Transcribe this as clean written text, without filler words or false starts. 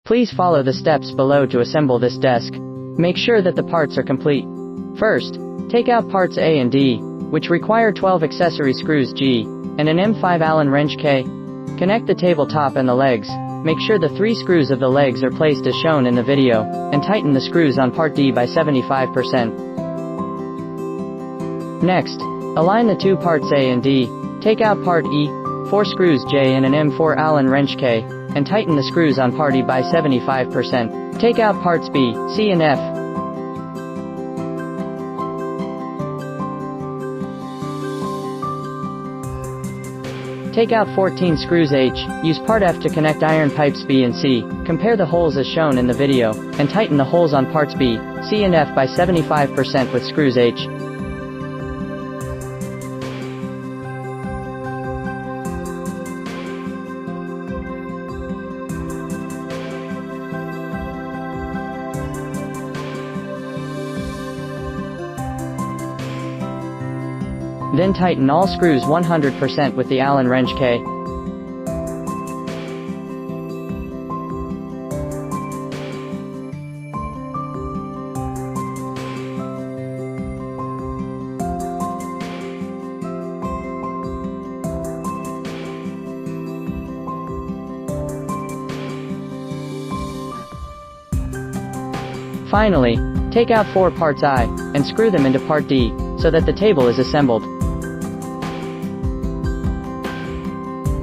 Please follow the steps below to assemble this desk. Make sure that the parts are complete. First, take out parts A and D, which require 12 accessory screws G, and an M5 Allen wrench K. Connect the tabletop and the legs. Make sure the 3 screws of the legs are placed as shown in the video, and tighten the screws on part D by 75%. Next, align the 2 parts A and D. Take out part E, 4 screws J and an M4 Allen wrench K, and tighten the screws on part E by 75%. Take out parts B, C and F. Take out 14 screws H, use part F to connect iron pipes B and C, compare the holes as shown in the video, and tighten the holes on parts B, C and F by 75% with screws H. Then tighten all screws 100% with the Allen wrench K. Finally, take out 4 parts I, and screw them into part D, so that the table is assembled.